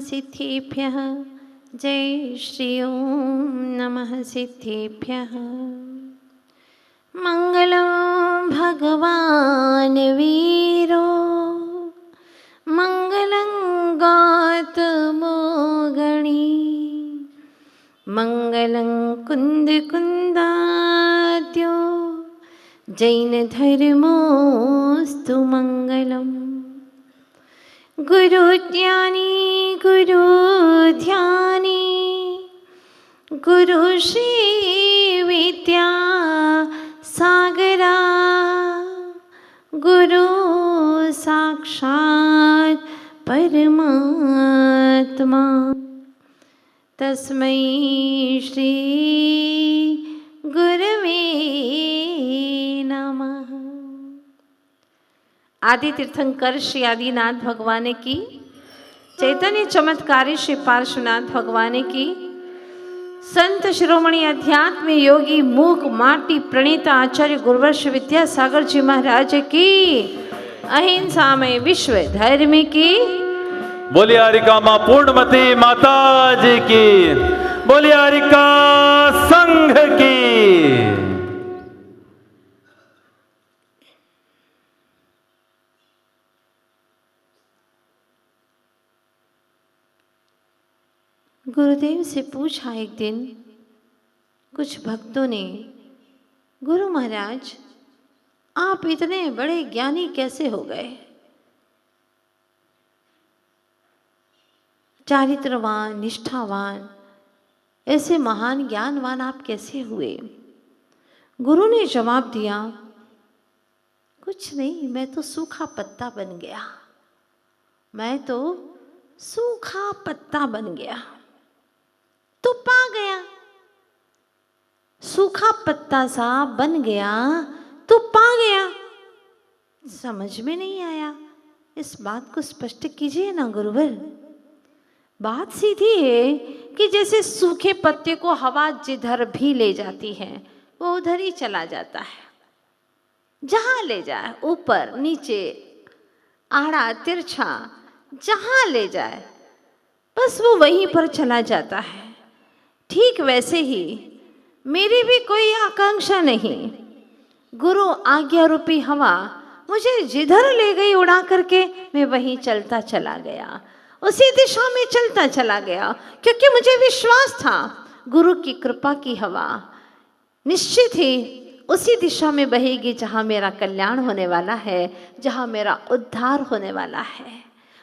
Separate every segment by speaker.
Speaker 1: सिद्धेभ्यः। जय श्री ओम नमः सिद्धेभ्यः। मंगलं भगवान वीरो मंगलं गौतमो गणी मंगलं कुंद कुंदाद्यो जैन धर्मोस्तु मंगलम्। गुरु ज्ञानी गुरु ध्यानी गुरु श्री विद्या सागरा गुरु साक्षात् परमात्मा तस्मै श्री गुरवे नमः। आदि तीर्थंकर श्री आदिनाथ भगवान की, चैतन्य चमत्कारी श्री पार्श्वनाथ भगवान की, संत शिरोमणि अध्यात्म योगी मूक माटी प्रणीता आचार्य गुरुवर्ष विद्यासागर जी महाराज की, अहिंसा में विश्व धर्म की।
Speaker 2: बोलिए हरिका मां पूर्णमती माता जी की, बोलिए हरिका संघ की।
Speaker 1: गुरुदेव से पूछा एक दिन कुछ भक्तों ने, गुरु महाराज आप इतने बड़े ज्ञानी कैसे हो गए, चारित्रवान निष्ठावान ऐसे महान ज्ञानवान आप कैसे हुए। गुरु ने जवाब दिया, कुछ नहीं, मैं तो सूखा पत्ता बन गया, मैं तो सूखा पत्ता बन गया। तो पा गया, सूखा पत्ता सा बन गया तो पा गया। समझ में नहीं आया, इस बात को स्पष्ट कीजिए ना गुरुवर। बात सीधी है कि जैसे सूखे पत्ते को हवा जिधर भी ले जाती है वो उधर ही चला जाता है, जहां ले जाए, ऊपर नीचे आड़ा तिरछा जहां ले जाए बस वो वहीं पर चला जाता है। ठीक वैसे ही मेरी भी कोई आकांक्षा नहीं, गुरु आज्ञा रूपी हवा मुझे जिधर ले गई उड़ा करके मैं वहीं चलता चला गया, उसी दिशा में चलता चला गया, क्योंकि मुझे विश्वास था गुरु की कृपा की हवा निश्चित ही उसी दिशा में बहेगी जहां मेरा कल्याण होने वाला है, जहां मेरा उद्धार होने वाला है।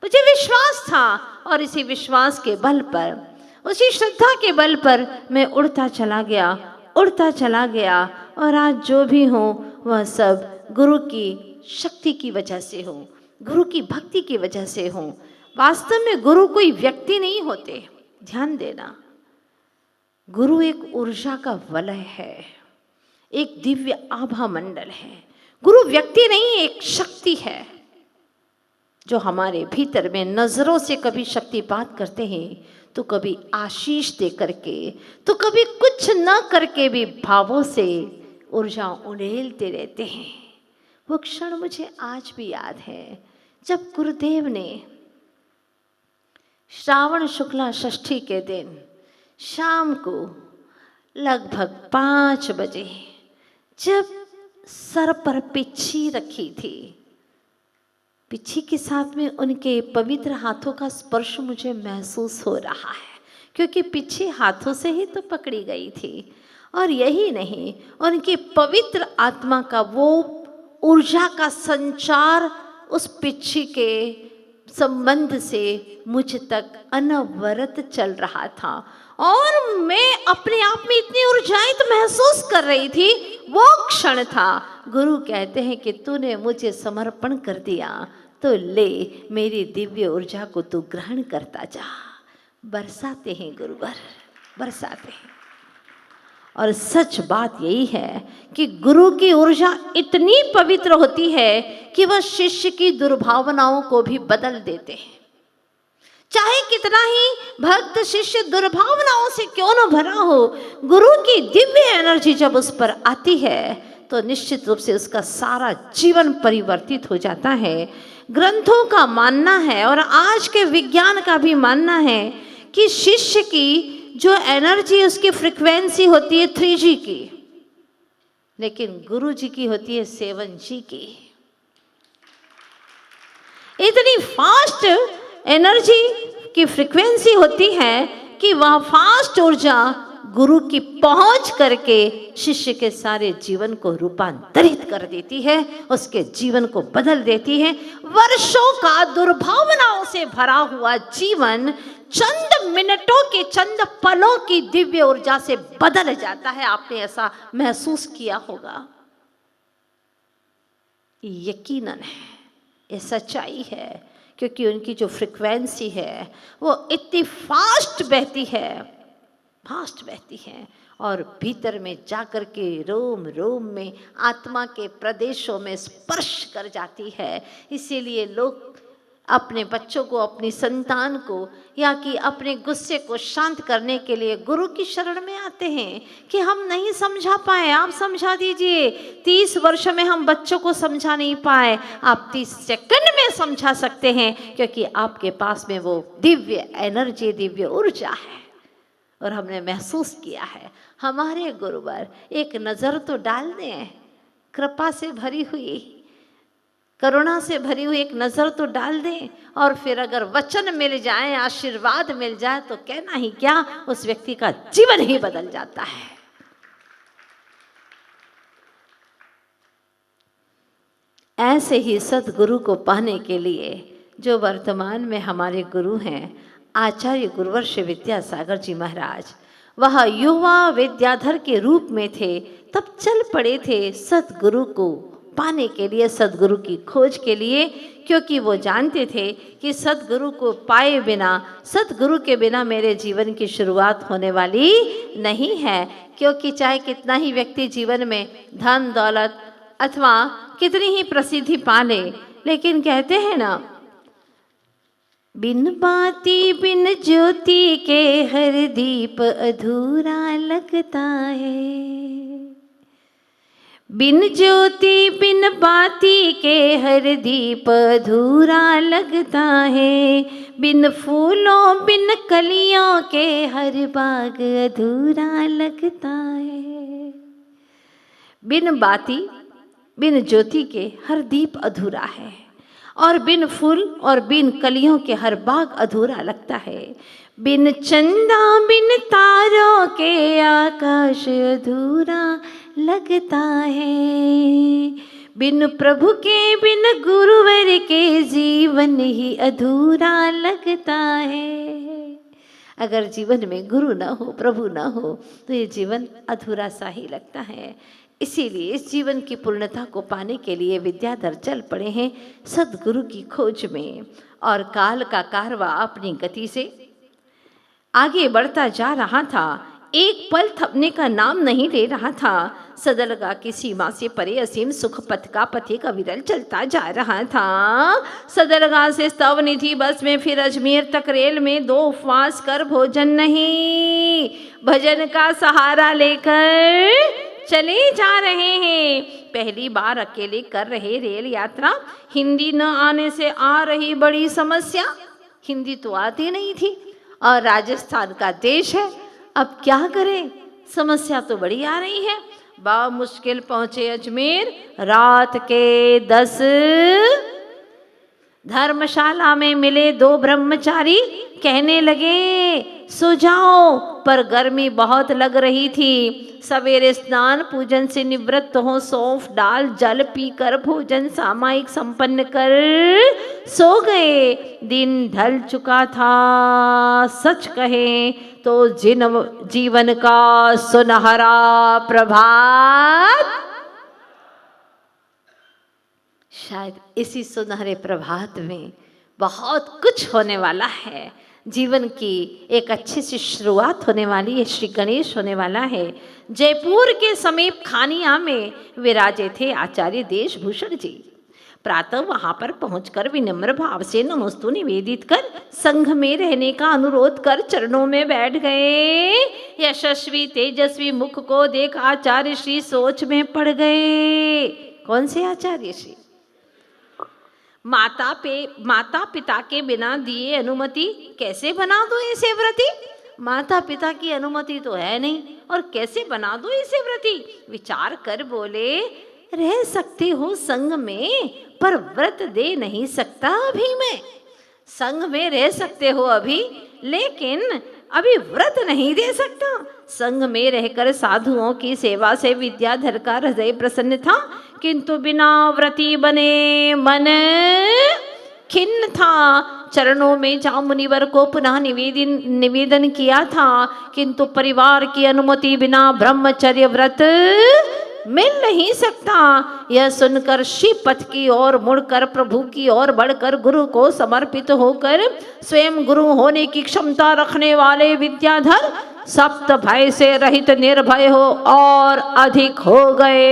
Speaker 1: मुझे विश्वास था और इसी विश्वास के बल पर, उसी श्रद्धा के बल पर मैं उड़ता चला गया, उड़ता चला गया। और आज जो भी हूँ वह सब गुरु की शक्ति की वजह से हूँ, गुरु की भक्ति की वजह से हूँ। वास्तव में गुरु कोई व्यक्ति नहीं होते, ध्यान देना। गुरु एक ऊर्जा का वलय है, एक दिव्य आभा मंडल है। गुरु व्यक्ति नहीं, एक शक्ति है जो हमारे भीतर में नजरों से कभी शक्तिपात करते हैं, तो कभी आशीष दे करके, तो कभी कुछ न करके भी भावों से ऊर्जा उड़ेलते रहते हैं। वो क्षण मुझे आज भी याद है जब गुरुदेव ने श्रावण शुक्ला षष्ठी के दिन शाम को लगभग 5 बजे जब सर पर पिच्छी रखी थी, पिच्छी के साथ में उनके पवित्र हाथों का स्पर्श मुझे महसूस हो रहा है, क्योंकि पिच्छी हाथों से ही तो पकड़ी गई थी। और यही नहीं, उनकी पवित्र आत्मा का वो ऊर्जा का संचार उस पिच्छी के संबंध से मुझ तक अनवरत चल रहा था, और मैं अपने आप में इतनी ऊर्जाएं तो महसूस कर रही थी। वो क्षण था, गुरु कहते हैं कि तूने मुझे समर्पण कर दिया तो ले मेरी दिव्य ऊर्जा को तू ग्रहण करता जा। बरसाते हैं गुरुवर, बरसाते हैं। और सच बात यही है कि गुरु की ऊर्जा इतनी पवित्र होती है कि वह शिष्य की दुर्भावनाओं को भी बदल देते हैं। चाहे कितना ही भक्त शिष्य दुर्भावनाओं से क्यों न भरा हो, गुरु की दिव्य एनर्जी जब उस पर आती है तो निश्चित रूप से उसका सारा जीवन परिवर्तित हो जाता है। ग्रंथों का मानना है और आज के विज्ञान का भी मानना है कि शिष्य की जो एनर्जी, उसकी फ्रीक्वेंसी होती है 3G की, लेकिन गुरु जी की होती है 7G की। इतनी फास्ट एनर्जी की फ्रीक्वेंसी होती है कि वह फास्ट ऊर्जा गुरु की पहुंच करके शिष्य के सारे जीवन को रूपांतरित कर देती है, उसके जीवन को बदल देती है। वर्षों का दुर्भावनाओं से भरा हुआ जीवन चंद मिनटों के, चंद पलों की दिव्य ऊर्जा से बदल जाता है। आपने ऐसा महसूस किया होगा। यकीनन है, ये सच्चाई है, क्योंकि उनकी जो फ्रिक्वेंसी है वो इतनी फास्ट बहती है और भीतर में जाकर के रोम रोम में, आत्मा के प्रदेशों में स्पर्श कर जाती है। इसीलिए लोग अपने बच्चों को, अपनी संतान को, या कि अपने गुस्से को शांत करने के लिए गुरु की शरण में आते हैं कि हम नहीं समझा पाए, आप समझा दीजिए। 30 वर्ष में हम बच्चों को समझा नहीं पाए, आप 30 सेकंड में समझा सकते हैं, क्योंकि आपके पास में वो दिव्य एनर्जी, दिव्य ऊर्जा है। और हमने महसूस किया है, हमारे गुरुवर एक नज़र तो डाल दें, कृपा से भरी हुई, करुणा से भरी हुई एक नज़र तो डाल दें, और फिर अगर वचन मिल जाए, आशीर्वाद मिल जाए, तो कहना ही क्या, उस व्यक्ति का जीवन ही बदल जाता है। ऐसे ही सदगुरु को पाने के लिए जो वर्तमान में हमारे गुरु हैं, आचार्य गुरुवर श्री विद्यासागर जी महाराज, वह युवा विद्याधर के रूप में थे, तब चल पड़े थे सदगुरु को पाने के लिए, सदगुरु की खोज के लिए, क्योंकि वो जानते थे कि सदगुरु को पाए बिना, सदगुरु के बिना मेरे जीवन की शुरुआत होने वाली नहीं है। क्योंकि चाहे कितना ही व्यक्ति जीवन में धन दौलत अथवा कितनी ही प्रसिद्धि पाले, लेकिन कहते हैं ना, बिन बाती बिन ज्योति के हर दीप अधूरा लगता है। बिन ज्योति बिन बाती के हर दीप अधूरा लगता है। बिन फूलों बिन कलियों के हर बाग अधूरा लगता है। बिन बाती बिन ज्योति के हर दीप अधूरा है, और बिन फूल और बिन कलियों के हर बाग अधूरा लगता है। बिन चंदा बिन तारों के आकाश अधूरा लगता है। बिन प्रभु के बिन गुरुवर के जीवन ही अधूरा लगता है। अगर जीवन में गुरु ना हो, प्रभु ना हो, तो ये जीवन अधूरा सा ही लगता है। इसीलिए इस जीवन की पूर्णता को पाने के लिए विद्याधर चल पड़े हैं सदगुरु की खोज में, और काल का कारवा अपनी गति से आगे बढ़ता जा रहा था। एक पल थमने का नाम नहीं ले रहा था। सदलगा की सीमा से परे असीम सुख पथ का पथिक अविरल चलता जा रहा था। सदलगा से स्तव निधि बस में, फिर अजमेर तक रेल में, 2 उपवास कर भोजन नहीं, भजन का सहारा लेकर चले जा रहे हैं। पहली बार अकेले कर रहे रेल यात्रा। हिंदी न आने से आ रही बड़ी समस्या। हिंदी तो आती नहीं थी, और राजस्थान का देश है, अब क्या करें, समस्या तो बड़ी आ रही है। बा मुश्किल पहुंचे अजमेर। रात के 10 धर्मशाला में मिले 2 ब्रह्मचारी, कहने लगे सो जाओ, पर गर्मी बहुत लग रही थी। सवेरे स्नान पूजन से निवृत्त हो, सौंफ डाल जल पीकर भोजन सामायिक संपन्न कर सो गए। दिन ढल चुका था, सच कहे तो जीवन का सुनहरा प्रभात। शायद इसी सुनहरे प्रभात में बहुत कुछ होने वाला है। जीवन की एक अच्छी सी शुरुआत होने वाली है। श्री गणेश होने वाला है। जयपुर के समीप खानिया में विराजे थे आचार्य देशभूषण जी। प्रातः वहां पर पहुंचकर विनम्र भाव से नमोस्तु निवेदित कर संघ में रहने का अनुरोध कर चरणों में बैठ गए। यशस्वी तेजस्वी मुख को देख आचार्य श्री सोच में पड़ गए। कौन से आचार्य श्री? माता पिता के बिना दिए अनुमति कैसे बना दो ऐसे व्रती? माता पिता की अनुमति तो है नहीं और कैसे बना दो ऐसे व्रती? विचार कर बोले, रह सकते हो संग में पर व्रत दे नहीं सकता अभी मैं। संग में रह सकते हो अभी, लेकिन अभी व्रत नहीं दे सकता। संग में रहकर साधुओं की सेवा से विद्याधर का हृदय प्रसन्न था, किंतु बिना व्रती बने मन खिन्न था। चरणों में जा मुनिवर को पुनः निवेदन किया था, किंतु परिवार की अनुमति बिना ब्रह्मचर्य व्रत मिल नहीं सकता। यह सुनकर श्रीपथ की ओर मुड़कर प्रभु की ओर बढ़कर गुरु को समर्पित होकर स्वयं गुरु होने की क्षमता रखने वाले विद्याधर सप्त भय से रहित निर्भय हो और अधिक हो गए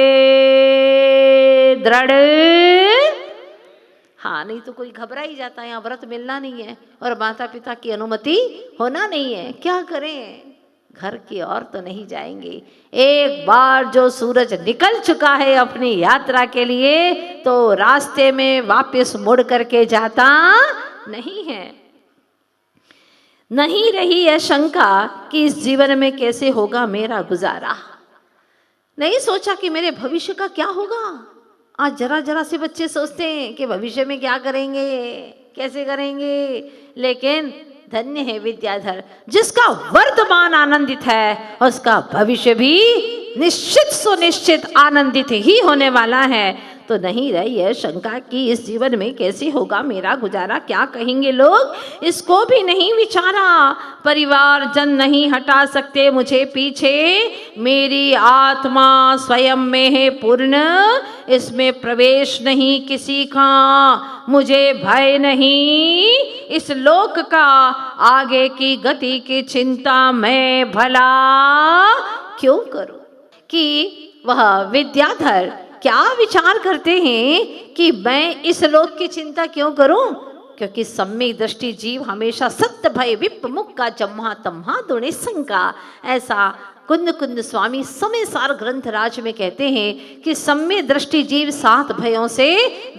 Speaker 1: दृढ़। हाँ, नहीं तो कोई घबरा ही जाता है, यहाँ व्रत मिलना नहीं है और माता पिता की अनुमति होना नहीं है, क्या करें? घर की ओर तो नहीं जाएंगे। एक बार जो सूरज निकल चुका है अपनी यात्रा के लिए, तो रास्ते में वापस मुड़ करके जाता नहीं है। नहीं रही यह शंका कि इस जीवन में कैसे होगा मेरा गुजारा। नहीं सोचा कि मेरे भविष्य का क्या होगा। आज जरा जरा से बच्चे सोचते हैं कि भविष्य में क्या करेंगे, कैसे करेंगे, लेकिन धन्य है विद्याधर जिसका वर्तमान आनंदित है, उसका भविष्य भी निश्चित सुनिश्चित आनंदित ही होने वाला है। तो नहीं रही है शंका कि इस जीवन में कैसे होगा मेरा गुजारा, क्या कहेंगे लोग, इसको भी नहीं विचारा। परिवार जन नहीं हटा सकते मुझे पीछे, मेरी आत्मा स्वयं में है पूर्ण, इसमें प्रवेश नहीं किसी का, मुझे भय नहीं इस लोक का, आगे की गति की चिंता मैं भला क्यों करूं। कि वह विद्याधर क्या विचार करते हैं कि मैं इस लोक की चिंता क्यों करूं, क्योंकि सम्यक दृष्टि जीव हमेशा सत्य भय विप मुक्का जम्हा तम्हा दुणे शंका। ऐसा कुंद कुंद स्वामी समय सार ग्रंथराज में कहते हैं कि सम्यक दृष्टि जीव 7 भयों से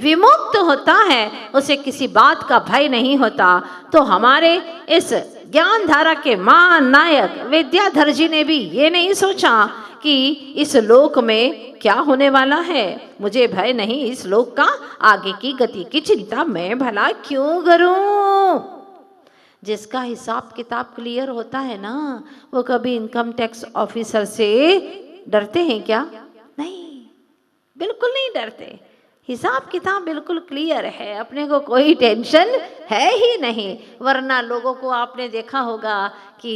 Speaker 1: विमुक्त होता है, उसे किसी बात का भय नहीं होता। तो हमारे इस ज्ञान धारा के महानायक विद्याधर जी ने भी ये नहीं सोचा कि इस लोक में क्या होने वाला है, मुझे भय नहीं इस लोक का, आगे की गति की चिंता मैं भला क्यों करूं। जिसका हिसाब किताब क्लियर होता है ना, वो कभी इनकम टैक्स ऑफिसर से डरते हैं क्या? नहीं, बिल्कुल नहीं डरते। हिसाब किताब बिल्कुल क्लियर है, अपने को कोई टेंशन है ही नहीं। वरना लोगों को आपने देखा होगा कि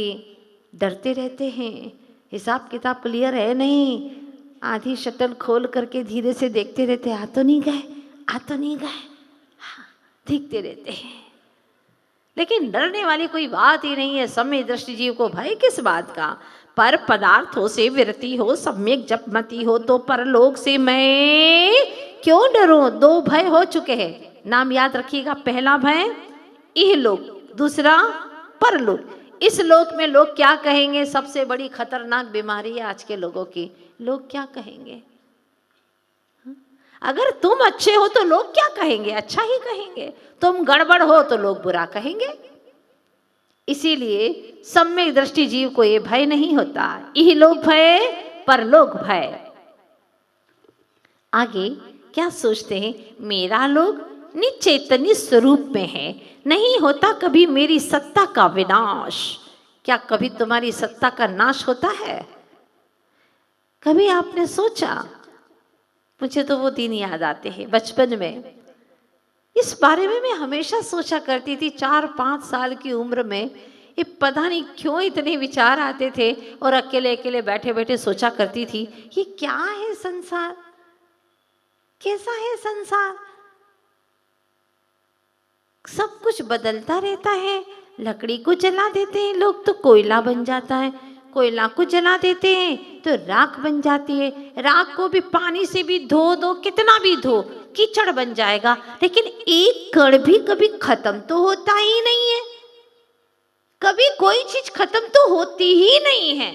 Speaker 1: डरते रहते हैं, हिसाब किताब क्लियर है नहीं, आधी शटल खोल करके धीरे से देखते रहते, आ तो नहीं गए, आ तो नहीं गए, हाँ, देखते रहते हैं। लेकिन डरने वाली कोई बात ही नहीं है। सम्यक दृष्टि जीव को भय किस बात का? पर पदार्थों से विरति हो, सम्यक जपमति हो, तो परलोक से मैं क्यों डरूं। 2 भय हो चुके हैं, नाम याद रखिएगा। पहला भय इहलोक, दूसरा परलोक। इस लोक में लोग क्या कहेंगे, सबसे बड़ी खतरनाक बीमारी है आज के लोगों की। लोग क्या कहेंगे? अगर तुम अच्छे हो तो लोग क्या कहेंगे? अच्छा ही कहेंगे। तुम गड़बड़ हो तो लोग बुरा कहेंगे। इसीलिए सम्यक दृष्टि जीव को ये भय नहीं होता। यही लोग भय, परलोक भय। आगे क्या सोचते हैं, मेरा लोग निचेतनी स्वरूप में है, नहीं होता कभी मेरी सत्ता का विनाश। क्या कभी तुम्हारी सत्ता का नाश होता है? कभी आपने सोचा? मुझे तो वो दिन याद आते हैं बचपन में। इस बारे में मैं हमेशा सोचा करती थी। 4-5 साल की उम्र में ये पता नहीं क्यों इतने विचार आते थे, और अकेले अकेले बैठे बैठे सोचा करती थी, ये क्या है संसार, कैसा है संसार, सब कुछ बदलता रहता है। लकड़ी को जला देते हैं लोग तो कोयला बन जाता है, कोयला को जला देते हैं तो राख बन जाती है। राख को भी पानी से भी धो दो, कितना भी धो, कीचड़ बन जाएगा। लेकिन एक कण भी कभी खत्म तो होता ही नहीं है, कभी कोई चीज खत्म तो होती ही नहीं है।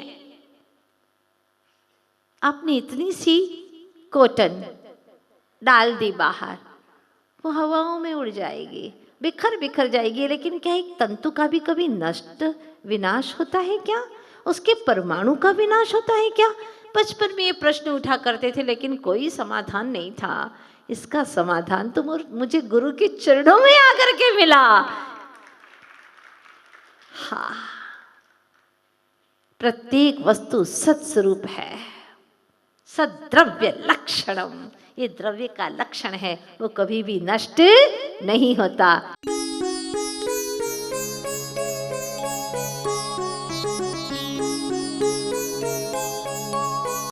Speaker 1: आपने इतनी सी कॉटन डाल दी बाहर, वो हवाओं में उड़ जाएगी, बिखर बिखर जाएगी। लेकिन क्या एक तंतु का भी कभी नष्ट विनाश होता है क्या? उसके परमाणु का विनाश होता है क्या? बचपन में ये प्रश्न उठा करते थे, लेकिन कोई समाधान नहीं था। इसका समाधान तो मुझे गुरु के चरणों में आकर के मिला। हाँ, प्रत्येक वस्तु सत्स्वरूप है, सद्द्रव्य लक्षणम, ये द्रव्य का लक्षण है, वो कभी भी नष्ट नहीं होता।